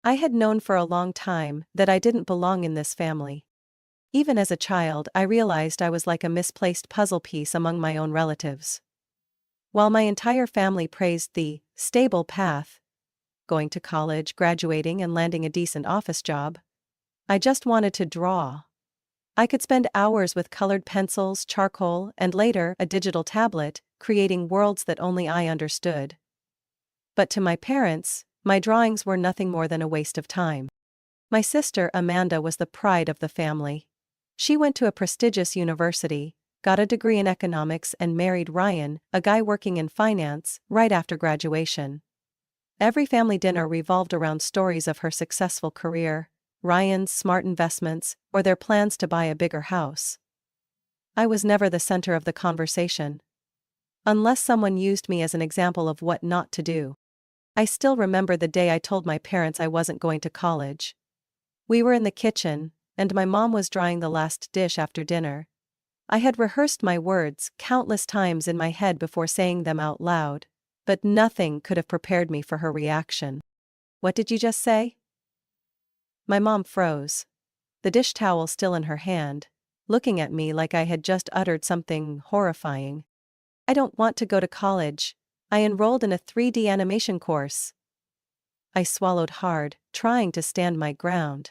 I had known for a long time that I didn't belong in this family. Even as a child, I realized I was like a misplaced puzzle piece among my own relatives. While my entire family praised the stable path, going to college, graduating, and landing a decent office job, I just wanted to draw. I could spend hours with colored pencils, charcoal, and later a digital tablet, creating worlds that only I understood. But to my parents, my drawings were nothing more than a waste of time. My sister Amanda was the pride of the family. She went to a prestigious university, got a degree in economics, and married Ryan, a guy working in finance, right after graduation. Every family dinner revolved around stories of her successful career, Ryan's smart investments, or their plans to buy a bigger house. I was never the center of the conversation. Unless someone used me as an example of what not to do. I still remember the day I told my parents I wasn't going to college. We were in the kitchen, and my mom was drying the last dish after dinner. I had rehearsed my words countless times in my head before saying them out loud, but nothing could have prepared me for her reaction. "What did you just say?" My mom froze, the dish towel still in her hand, looking at me like I had just uttered something horrifying. "I don't want to go to college. I enrolled in a 3D animation course." I swallowed hard, trying to stand my ground.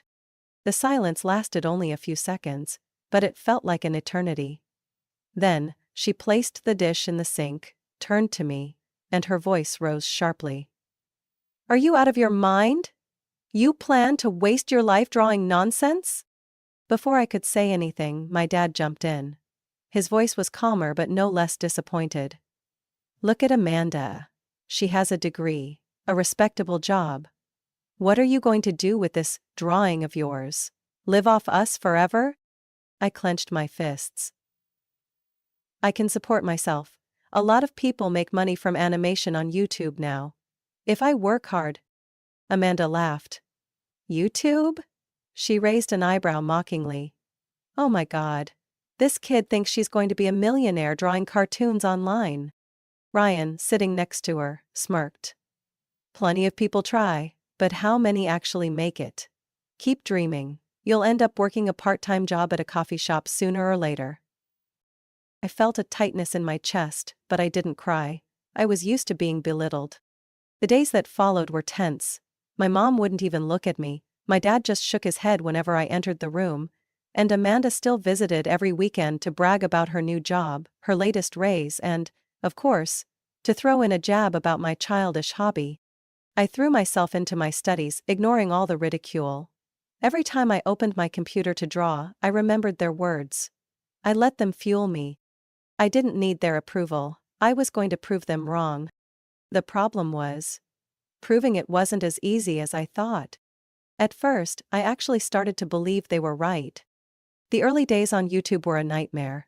The silence lasted only a few seconds, but it felt like an eternity. Then, she placed the dish in the sink, turned to me, and her voice rose sharply. "Are you out of your mind? You plan to waste your life drawing nonsense?" Before I could say anything, my dad jumped in. His voice was calmer but no less disappointed. "Look at Amanda. She has a degree, a respectable job. What are you going to do with this drawing of yours? Live off us forever?" I clenched my fists. "I can support myself. A lot of people make money from animation on YouTube now. If I work hard." Amanda laughed. "YouTube?" She raised an eyebrow mockingly. "Oh my God. This kid thinks she's going to be a millionaire drawing cartoons online." Ryan, sitting next to her, smirked. "Plenty of people try, but how many actually make it? Keep dreaming. You'll end up working a part-time job at a coffee shop sooner or later." I felt a tightness in my chest, but I didn't cry. I was used to being belittled. The days that followed were tense. My mom wouldn't even look at me, my dad just shook his head whenever I entered the room, and Amanda still visited every weekend to brag about her new job, her latest raise, and, of course, to throw in a jab about my childish hobby. I threw myself into my studies, ignoring all the ridicule. Every time I opened my computer to draw, I remembered their words. I let them fuel me. I didn't need their approval. I was going to prove them wrong. The problem was, proving it wasn't as easy as I thought. At first, I actually started to believe they were right. The early days on YouTube were a nightmare.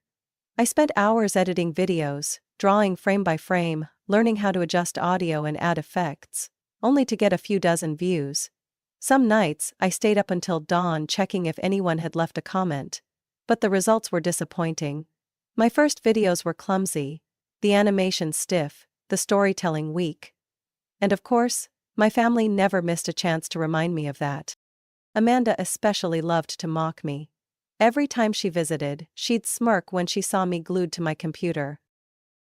I spent hours editing videos, drawing frame by frame, learning how to adjust audio and add effects, only to get a few dozen views. Some nights, I stayed up until dawn checking if anyone had left a comment, but the results were disappointing. My first videos were clumsy, the animation stiff, the storytelling weak. And of course, my family never missed a chance to remind me of that. Amanda especially loved to mock me. Every time she visited, she'd smirk when she saw me glued to my computer.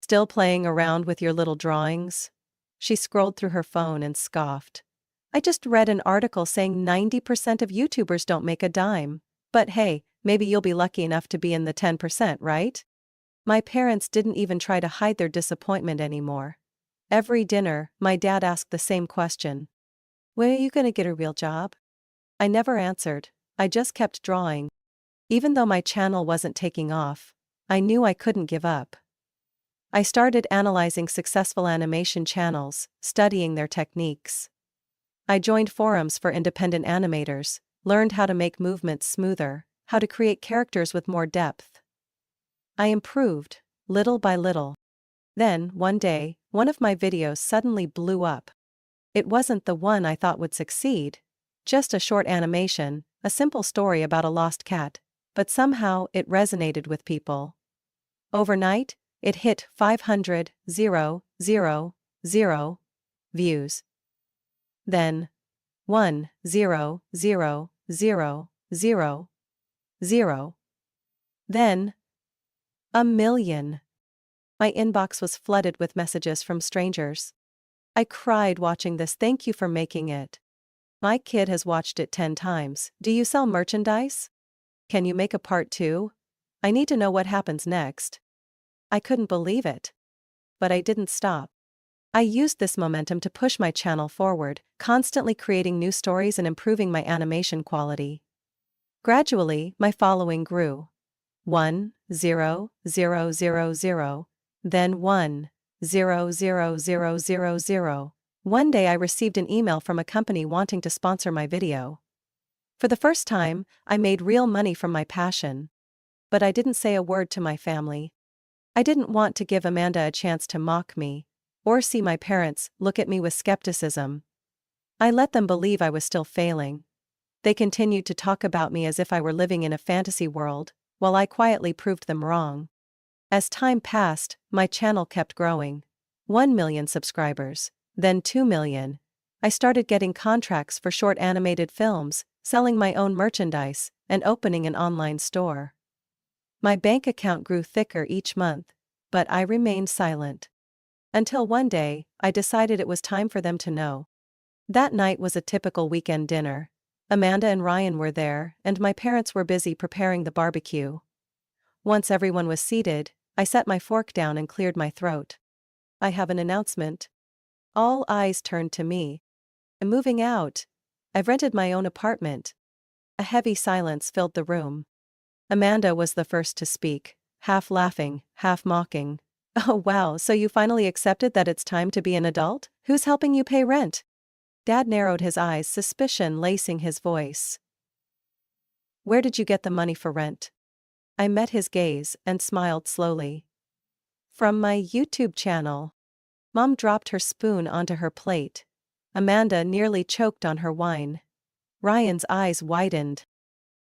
"Still playing around with your little drawings?" She scrolled through her phone and scoffed. "I just read an article saying 90% of YouTubers don't make a dime. But hey, maybe you'll be lucky enough to be in the 10%, right?" My parents didn't even try to hide their disappointment anymore. Every dinner, my dad asked the same question. "When are you gonna get a real job?" I never answered, I just kept drawing. Even though my channel wasn't taking off, I knew I couldn't give up. I started analyzing successful animation channels, studying their techniques. I joined forums for independent animators, learned how to make movements smoother, how to create characters with more depth. I improved, little by little. Then, one day, one of my videos suddenly blew up. It wasn't the one I thought would succeed. Just a short animation, a simple story about a lost cat, but somehow it resonated with people. Overnight, it hit 500,000 views. Then, 1, 0, 0, 0, 0, 0. Then, a million. My inbox was flooded with messages from strangers. I cried watching this. Thank you for making it. My kid has watched it 10 times. Do you sell merchandise? Can you make a part 2? I need to know what happens next. I couldn't believe it. But I didn't stop. I used this momentum to push my channel forward, constantly creating new stories and improving my animation quality. Gradually, my following grew. 1, 0, 0, 0, 0, then 1, 0, 0, 0, 0, 0. One day I received an email from a company wanting to sponsor my video. For the first time, I made real money from my passion. But I didn't say a word to my family. I didn't want to give Amanda a chance to mock me, or see my parents look at me with skepticism. I let them believe I was still failing. They continued to talk about me as if I were living in a fantasy world, while I quietly proved them wrong. As time passed, my channel kept growing. 1 million subscribers, then 2 million. I started getting contracts for short animated films, selling my own merchandise, and opening an online store. My bank account grew thicker each month, but I remained silent. Until one day, I decided it was time for them to know. That night was a typical weekend dinner. Amanda and Ryan were there, and my parents were busy preparing the barbecue. Once everyone was seated, I set my fork down and cleared my throat. I have an announcement. All eyes turned to me. I'm moving out. I've rented my own apartment. A heavy silence filled the room. Amanda was the first to speak, half laughing, half mocking. Oh wow, so you finally accepted that it's time to be an adult? Who's helping you pay rent? Dad narrowed his eyes, suspicion lacing his voice. Where did you get the money for rent? I met his gaze and smiled slowly. From my YouTube channel. Mom dropped her spoon onto her plate. Amanda nearly choked on her wine. Ryan's eyes widened.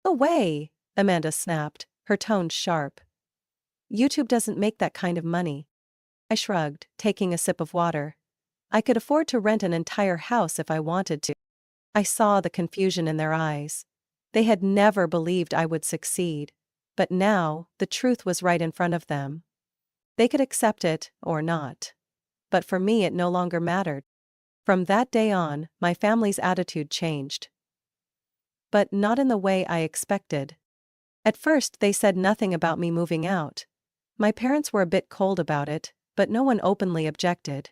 No way, Amanda snapped, her tone sharp. YouTube doesn't make that kind of money. I shrugged, taking a sip of water. I could afford to rent an entire house if I wanted to. I saw the confusion in their eyes. They had never believed I would succeed. But now, the truth was right in front of them. They could accept it, or not. But for me it no longer mattered. From that day on, my family's attitude changed. But not in the way I expected. At first they said nothing about me moving out. My parents were a bit cold about it, but no one openly objected.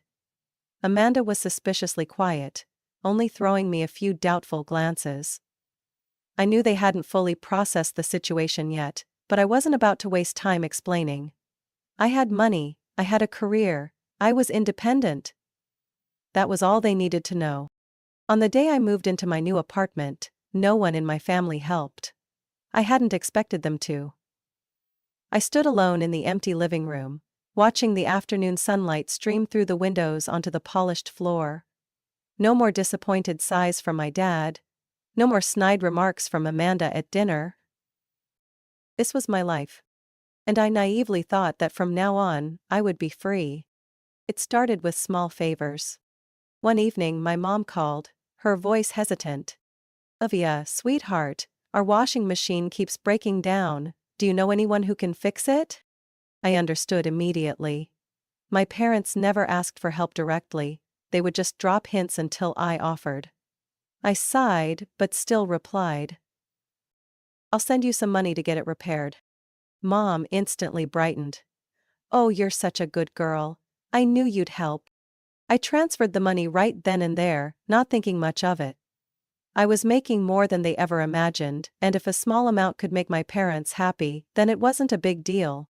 Amanda was suspiciously quiet, only throwing me a few doubtful glances. I knew they hadn't fully processed the situation yet, but I wasn't about to waste time explaining. I had money, I had a career, I was independent. That was all they needed to know. On the day I moved into my new apartment, no one in my family helped. I hadn't expected them to. I stood alone in the empty living room, watching the afternoon sunlight stream through the windows onto the polished floor. No more disappointed sighs from my dad. No more snide remarks from Amanda at dinner. This was my life. And I naively thought that from now on, I would be free. It started with small favors. One evening my mom called, her voice hesitant. Olivia, sweetheart, our washing machine keeps breaking down. Do you know anyone who can fix it? I understood immediately. My parents never asked for help directly, they would just drop hints until I offered. I sighed, but still replied. I'll send you some money to get it repaired. Mom instantly brightened. Oh, you're such a good girl. I knew you'd help. I transferred the money right then and there, not thinking much of it. I was making more than they ever imagined, and if a small amount could make my parents happy, then it wasn't a big deal.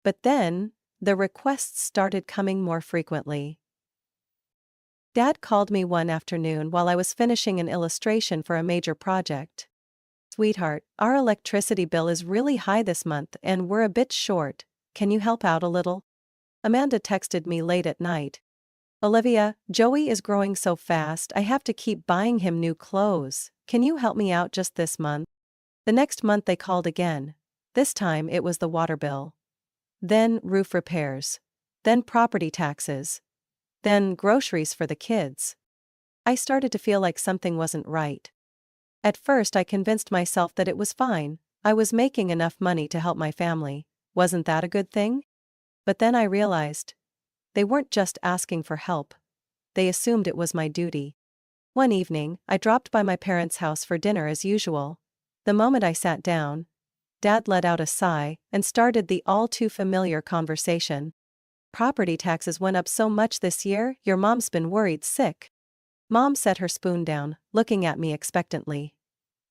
But then, the requests started coming more frequently. Dad called me one afternoon while I was finishing an illustration for a major project. Sweetheart, our electricity bill is really high this month and we're a bit short. Can you help out a little? Amanda texted me late at night. Olivia, Joey is growing so fast I have to keep buying him new clothes. Can you help me out just this month? The next month they called again. This time it was the water bill. Then roof repairs. Then property taxes. Then groceries for the kids. I started to feel like something wasn't right. At first I convinced myself that it was fine, I was making enough money to help my family, wasn't that a good thing? But then I realized, they weren't just asking for help. They assumed it was my duty. One evening, I dropped by my parents' house for dinner as usual. The moment I sat down, Dad let out a sigh and started the all-too-familiar conversation. Property taxes went up so much this year, your mom's been worried sick. Mom set her spoon down, looking at me expectantly.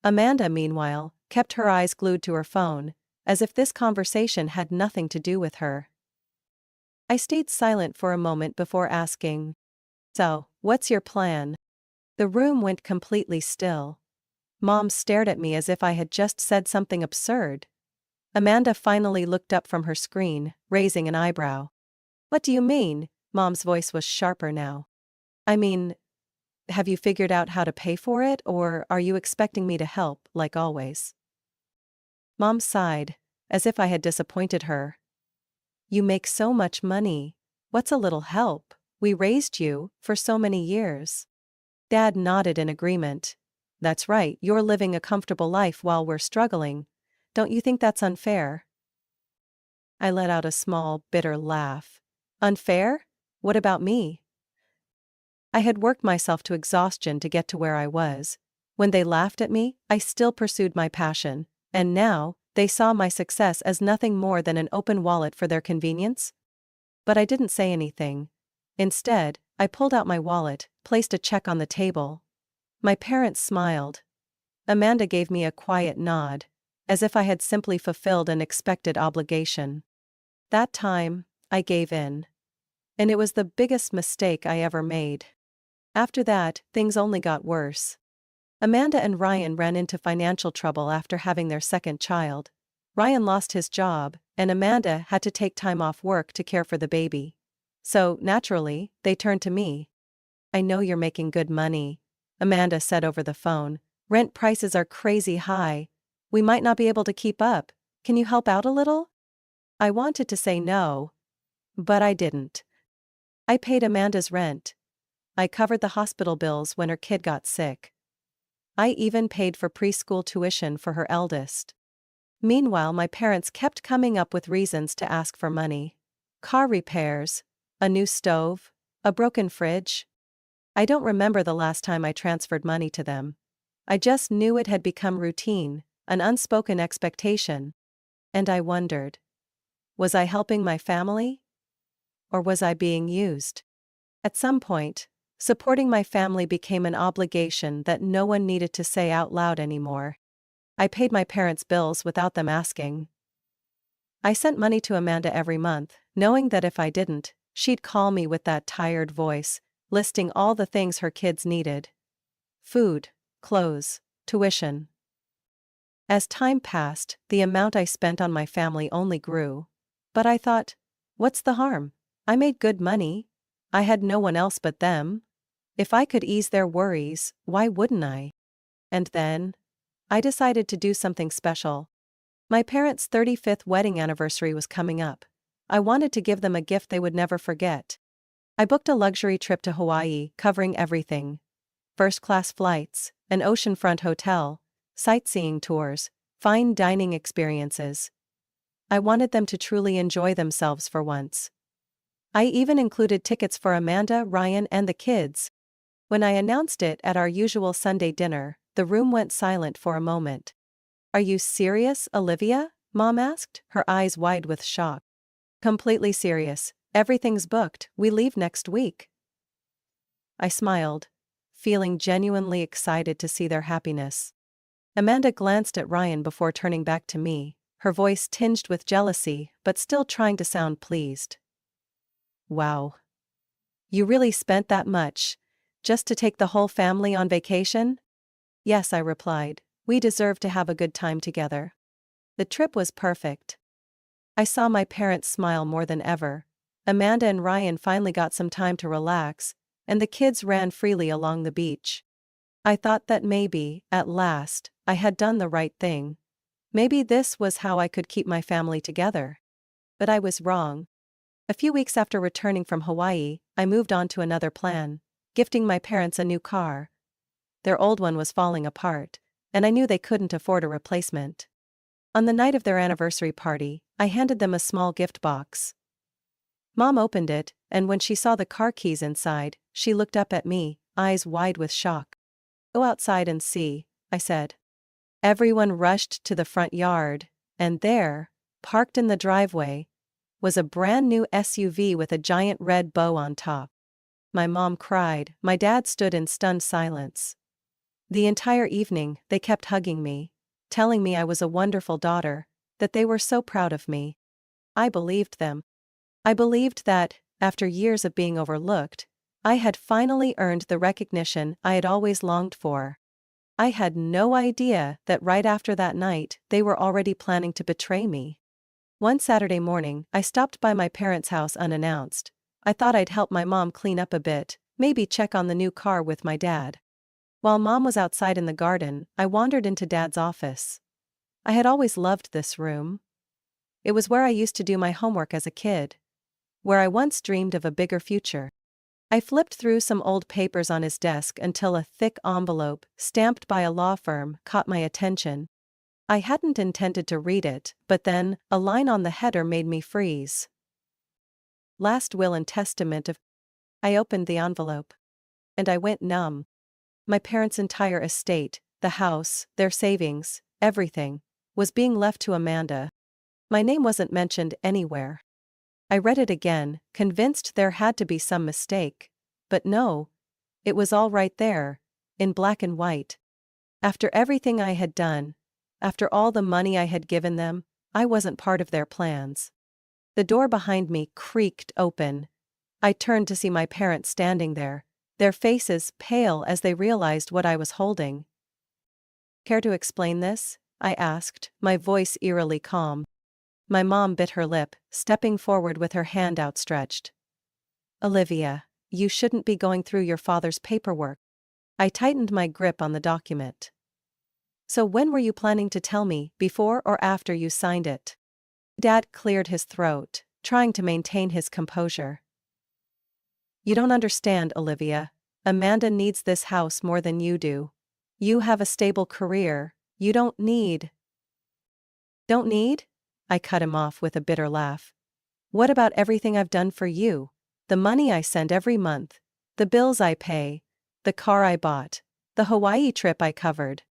Amanda, meanwhile, kept her eyes glued to her phone, as if this conversation had nothing to do with her. I stayed silent for a moment before asking, "So, what's your plan?" The room went completely still. Mom stared at me as if I had just said something absurd. Amanda finally looked up from her screen, raising an eyebrow. "What do you mean?" Mom's voice was sharper now. "I mean, have you figured out how to pay for it, or are you expecting me to help, like always?" Mom sighed, as if I had disappointed her. "You make so much money. What's a little help? We raised you for so many years." Dad nodded in agreement. "That's right, you're living a comfortable life while we're struggling. Don't you think that's unfair?" I let out a small, bitter laugh. "Unfair? What about me?" I had worked myself to exhaustion to get to where I was. When they laughed at me, I still pursued my passion, and now, they saw my success as nothing more than an open wallet for their convenience? But I didn't say anything. Instead, I pulled out my wallet, placed a check on the table. My parents smiled. Amanda gave me a quiet nod, as if I had simply fulfilled an expected obligation. That time, I gave in. And it was the biggest mistake I ever made. After that, things only got worse. Amanda and Ryan ran into financial trouble after having their second child. Ryan lost his job, and Amanda had to take time off work to care for the baby. So, naturally, they turned to me. "I know you're making good money," Amanda said over the phone. "Rent prices are crazy high. We might not be able to keep up. Can you help out a little?" I wanted to say no, but I didn't. I paid Amanda's rent. I covered the hospital bills when her kid got sick. I even paid for preschool tuition for her eldest. Meanwhile, my parents kept coming up with reasons to ask for money. Car repairs, a new stove, a broken fridge. I don't remember the last time I transferred money to them. I just knew it had become routine, an unspoken expectation. And I wondered, was I helping my family? Or was I being used? At some point, supporting my family became an obligation that no one needed to say out loud anymore. I paid my parents' bills without them asking. I sent money to Amanda every month, knowing that if I didn't, she'd call me with that tired voice, listing all the things her kids needed. Food, clothes, tuition. As time passed, the amount I spent on my family only grew. But I thought, what's the harm? I made good money. I had no one else but them. If I could ease their worries, why wouldn't I? And then, I decided to do something special. My parents' 35th wedding anniversary was coming up. I wanted to give them a gift they would never forget. I booked a luxury trip to Hawaii, covering everything. First-class flights, an oceanfront hotel, sightseeing tours, fine dining experiences. I wanted them to truly enjoy themselves for once. I even included tickets for Amanda, Ryan, and the kids. When I announced it at our usual Sunday dinner, the room went silent for a moment. "Are you serious, Olivia?" Mom asked, her eyes wide with shock. "Completely serious. Everything's booked. We leave next week." I smiled, feeling genuinely excited to see their happiness. Amanda glanced at Ryan before turning back to me, her voice tinged with jealousy but still trying to sound pleased. "Wow. You really spent that much, just to take the whole family on vacation?" "Yes," I replied. "We deserve to have a good time together." The trip was perfect. I saw my parents smile more than ever. Amanda and Ryan finally got some time to relax, and the kids ran freely along the beach. I thought that maybe, at last, I had done the right thing. Maybe this was how I could keep my family together. But I was wrong. A few weeks after returning from Hawaii, I moved on to another plan. gifting my parents a new car. Their old one was falling apart, and I knew they couldn't afford a replacement. On the night of their anniversary party, I handed them a small gift box. Mom opened it, and when she saw the car keys inside, she looked up at me, eyes wide with shock. "Go outside and see," I said. Everyone rushed to the front yard, and there, parked in the driveway, was a brand new SUV with a giant red bow on top. My mom cried, my dad stood in stunned silence. The entire evening, they kept hugging me, telling me I was a wonderful daughter, that they were so proud of me. I believed them. I believed that, after years of being overlooked, I had finally earned the recognition I had always longed for. I had no idea that right after that night, they were already planning to betray me. One Saturday morning, I stopped by my parents' house unannounced. I thought I'd help my mom clean up a bit, maybe check on the new car with my dad. While Mom was outside in the garden, I wandered into Dad's office. I had always loved this room. It was where I used to do my homework as a kid, where I once dreamed of a bigger future. I flipped through some old papers on his desk until a thick envelope, stamped by a law firm, caught my attention. I hadn't intended to read it, but then, a line on the header made me freeze. Last will and testament of... I opened the envelope. And I went numb. My parents' entire estate, the house, their savings, everything, was being left to Amanda. My name wasn't mentioned anywhere. I read it again, convinced there had to be some mistake. But no. It was all right there, in black and white. After everything I had done, after all the money I had given them, I wasn't part of their plans. The door behind me creaked open. I turned to see my parents standing there, their faces pale as they realized what I was holding. "Care to explain this?" I asked, my voice eerily calm. My mom bit her lip, stepping forward with her hand outstretched. "Olivia, you shouldn't be going through your father's paperwork." I tightened my grip on the document. "So when were you planning to tell me, before or after you signed it?" Dad cleared his throat, trying to maintain his composure. "You don't understand, Olivia. Amanda needs this house more than you do. You have a stable career, you don't need..." "Don't need?" I cut him off with a bitter laugh. "What about everything I've done for you? The money I send every month, the bills I pay, the car I bought, the Hawaii trip I covered."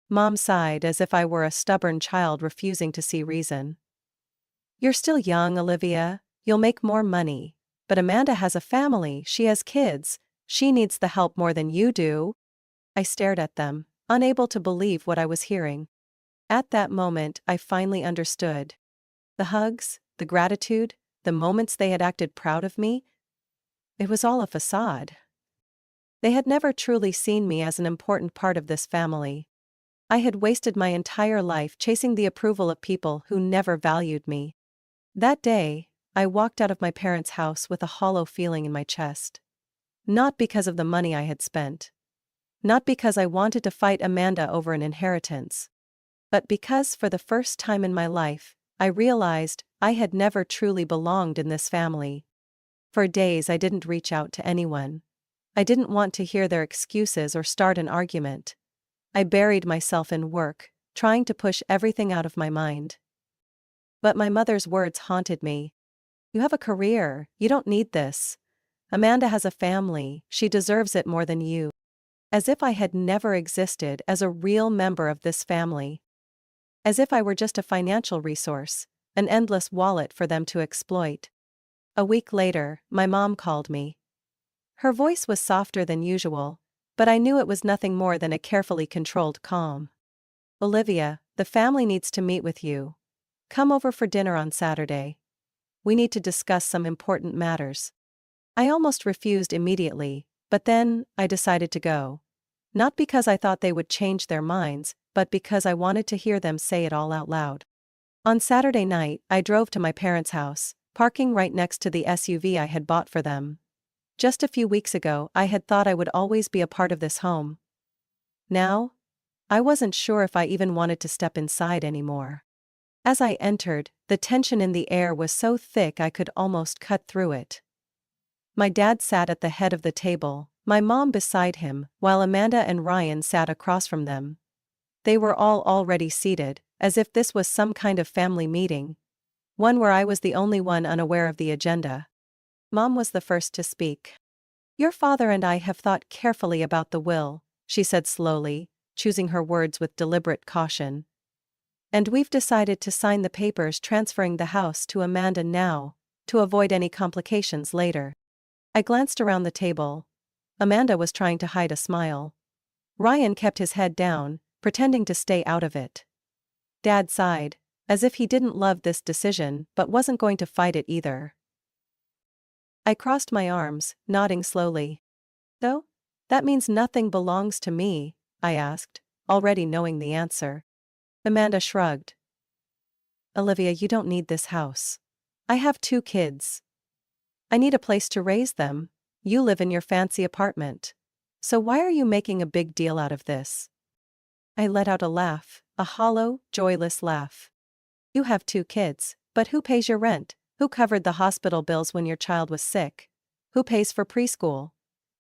Mom sighed as if I were a stubborn child refusing to see reason. "You're still young, Olivia. You'll make more money. But Amanda has a family, she has kids. She needs the help more than you do." I stared at them, unable to believe what I was hearing. At that moment, I finally understood. The hugs, the gratitude, the moments they had acted proud of me. It was all a facade. They had never truly seen me as an important part of this family. I had wasted my entire life chasing the approval of people who never valued me. That day, I walked out of my parents' house with a hollow feeling in my chest. Not because of the money I had spent. Not because I wanted to fight Amanda over an inheritance. But because for the first time in my life, I realized I had never truly belonged in this family. For days I didn't reach out to anyone. I didn't want to hear their excuses or start an argument. I buried myself in work, trying to push everything out of my mind. But my mother's words haunted me. "You have a career, you don't need this. Amanda has a family, she deserves it more than you." As if I had never existed as a real member of this family. As if I were just a financial resource, an endless wallet for them to exploit. A week later, my mom called me. Her voice was softer than usual, but I knew it was nothing more than a carefully controlled calm. "Olivia, the family needs to meet with you. Come over for dinner on Saturday. We need to discuss some important matters." I almost refused immediately, but then, I decided to go. Not because I thought they would change their minds, but because I wanted to hear them say it all out loud. On Saturday night, I drove to my parents' house, parking right next to the SUV I had bought for them. Just a few weeks ago, I had thought I would always be a part of this home. Now, I wasn't sure if I even wanted to step inside anymore. As I entered, the tension in the air was so thick I could almost cut through it. My dad sat at the head of the table, my mom beside him, while Amanda and Ryan sat across from them. They were all already seated, as if this was some kind of family meeting. One where I was the only one unaware of the agenda. Mom was the first to speak. "Your father and I have thought carefully about the will," she said slowly, choosing her words with deliberate caution. "And we've decided to sign the papers transferring the house to Amanda now, to avoid any complications later." I glanced around the table. Amanda was trying to hide a smile. Ryan kept his head down, pretending to stay out of it. Dad sighed, as if he didn't love this decision but wasn't going to fight it either. I crossed my arms, nodding slowly. "So? That means nothing belongs to me?" I asked, already knowing the answer. Amanda shrugged. "Olivia, you don't need this house. I have 2 kids. I need a place to raise them. You live in your fancy apartment. So why are you making a big deal out of this?" I let out a laugh, a hollow, joyless laugh. "You have 2 kids, but who pays your rent? Who covered the hospital bills when your child was sick? Who pays for preschool?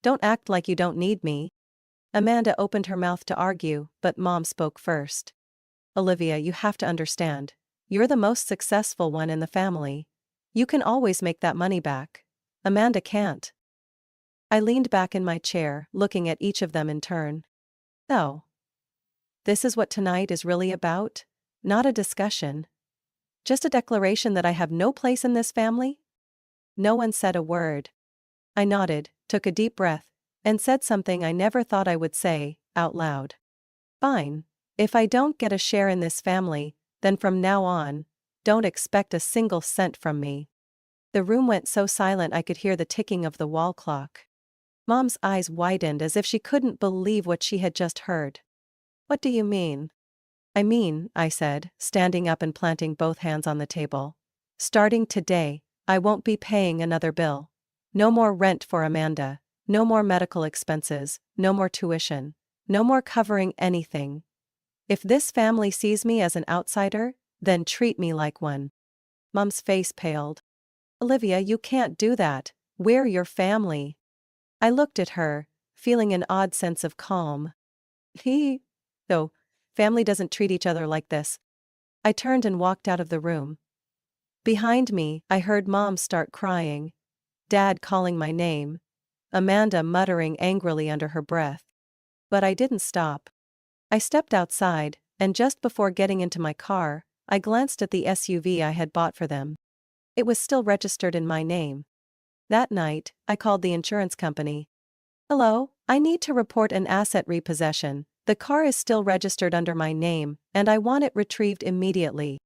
Don't act like you don't need me." Amanda opened her mouth to argue, but Mom spoke first. "Olivia, you have to understand. You're the most successful one in the family. You can always make that money back. Amanda can't." I leaned back in my chair, looking at each of them in turn. "Oh. This is what tonight is really about? Not a discussion? Just a declaration that I have no place in this family?" No one said a word. I nodded, took a deep breath, and said something I never thought I would say, out loud. "Fine. If I don't get a share in this family, then from now on, don't expect a single cent from me." The room went so silent I could hear the ticking of the wall clock. Mom's eyes widened as if she couldn't believe what she had just heard. "What do you mean?" I said, standing up and planting both hands on the table. "Starting today, I won't be paying another bill. No more rent for Amanda, no more medical expenses, no more tuition, no more covering anything. If this family sees me as an outsider, then treat me like one." Mom's face paled. "Olivia, you can't do that. We're your family." I looked at her, feeling an odd sense of calm. "So, family doesn't treat each other like this." I turned and walked out of the room. Behind me, I heard Mom start crying, Dad calling my name, Amanda muttering angrily under her breath. But I didn't stop. I stepped outside, and just before getting into my car, I glanced at the SUV I had bought for them. It was still registered in my name. That night, I called the insurance company. "Hello, I need to report an asset repossession. The car is still registered under my name, and I want it retrieved immediately."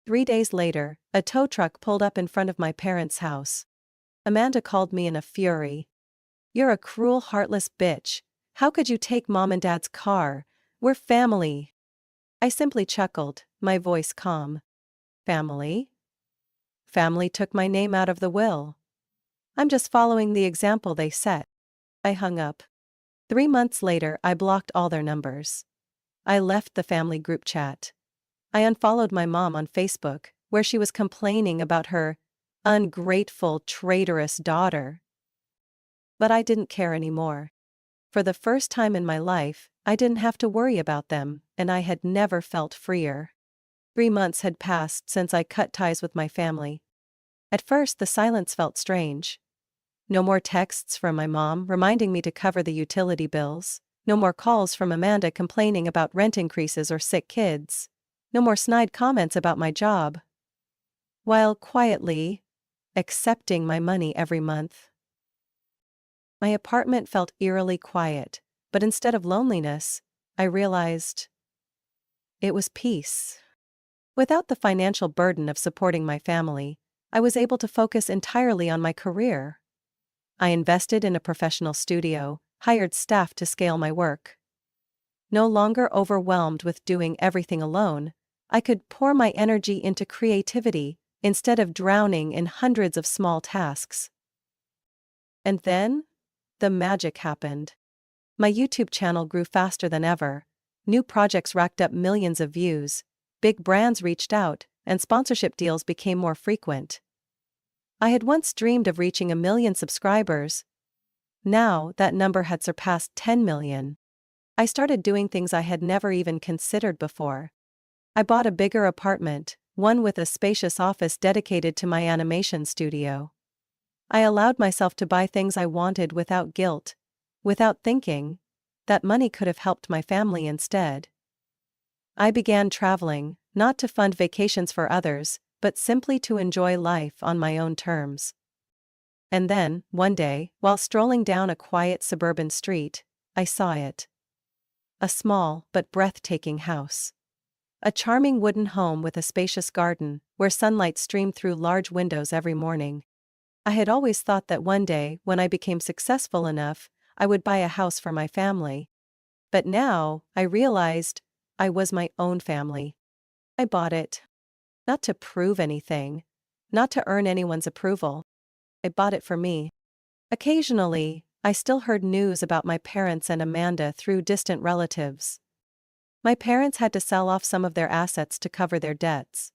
3 days later, a tow truck pulled up in front of my parents' house. Amanda called me in a fury. "You're a cruel, heartless bitch. How could you take Mom and Dad's car? We're family." I simply chuckled, my voice calm. "Family? Family took my name out of the will. I'm just following the example they set." I hung up. 3 months later, I blocked all their numbers. I left the family group chat. I unfollowed my mom on Facebook, where she was complaining about her ungrateful, traitorous daughter. But I didn't care anymore. For the first time in my life, I didn't have to worry about them, and I had never felt freer. 3 months had passed since I cut ties with my family. At first, the silence felt strange. No more texts from my mom reminding me to cover the utility bills. No more calls from Amanda complaining about rent increases or sick kids. No more snide comments about my job. While quietly accepting my money every month. My apartment felt eerily quiet, but instead of loneliness, I realized it was peace. Without the financial burden of supporting my family, I was able to focus entirely on my career. I invested in a professional studio, hired staff to scale my work. No longer overwhelmed with doing everything alone, I could pour my energy into creativity, instead of drowning in hundreds of small tasks. And then, the magic happened. My YouTube channel grew faster than ever. New projects racked up millions of views. Big brands reached out, and sponsorship deals became more frequent. I had once dreamed of reaching 1 million subscribers. Now, that number had surpassed 10 million. I started doing things I had never even considered before. I bought a bigger apartment, one with a spacious office dedicated to my animation studio. I allowed myself to buy things I wanted without guilt, without thinking that money could have helped my family instead. I began traveling, not to fund vacations for others, but simply to enjoy life on my own terms. And then, one day, while strolling down a quiet suburban street, I saw it. A small but breathtaking house. A charming wooden home with a spacious garden, where sunlight streamed through large windows every morning. I had always thought that one day, when I became successful enough, I would buy a house for my family. But now, I realized, I was my own family. I bought it. Not to prove anything. Not to earn anyone's approval. I bought it for me. Occasionally, I still heard news about my parents and Amanda through distant relatives. My parents had to sell off some of their assets to cover their debts.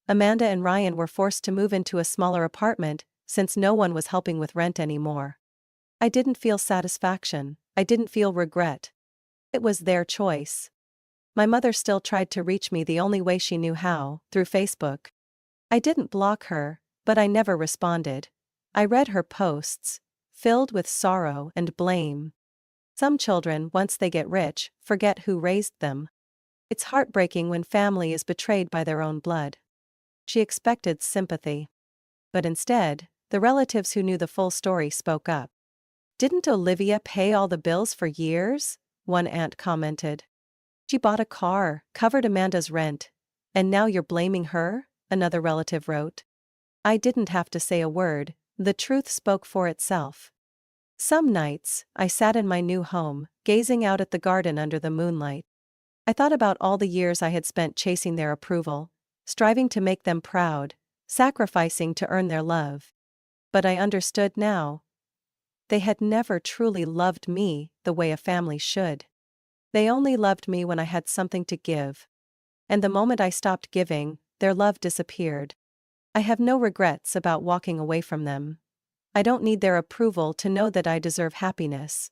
Amanda and Ryan were forced to move into a smaller apartment, since no one was helping with rent anymore. I didn't feel satisfaction. I didn't feel regret. It was their choice. My mother still tried to reach me the only way she knew how, through Facebook. I didn't block her, but I never responded. I read her posts, filled with sorrow and blame. Some children, once they get rich, forget who raised them. It's heartbreaking when family is betrayed by their own blood. She expected sympathy. But instead, the relatives who knew the full story spoke up. "Didn't Olivia pay all the bills for years?" one aunt commented. "She bought a car, covered Amanda's rent. And now you're blaming her?" another relative wrote. I didn't have to say a word, the truth spoke for itself. Some nights, I sat in my new home, gazing out at the garden under the moonlight. I thought about all the years I had spent chasing their approval, striving to make them proud, sacrificing to earn their love. But I understood now. They had never truly loved me the way a family should. They only loved me when I had something to give. And the moment I stopped giving, their love disappeared. I have no regrets about walking away from them. I don't need their approval to know that I deserve happiness.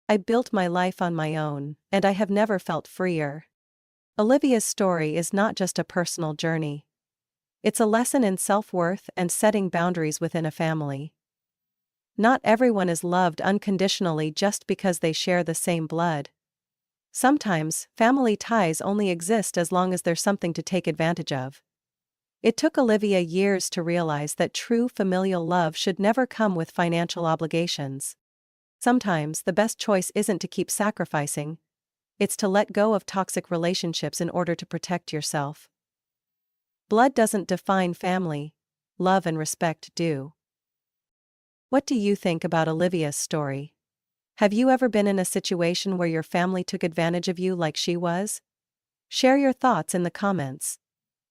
I built my life on my own, and I have never felt freer. Olivia's story is not just a personal journey. It's a lesson in self-worth and setting boundaries within a family. Not everyone is loved unconditionally just because they share the same blood. Sometimes, family ties only exist as long as there's something to take advantage of. It took Olivia years to realize that true familial love should never come with financial obligations. Sometimes the best choice isn't to keep sacrificing. It's to let go of toxic relationships in order to protect yourself. Blood doesn't define family. Love and respect do. What do you think about Olivia's story? Have you ever been in a situation where your family took advantage of you like she was? Share your thoughts in the comments.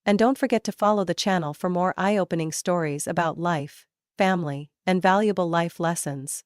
And don't forget to follow the channel for more eye-opening stories about life, family, and valuable life lessons.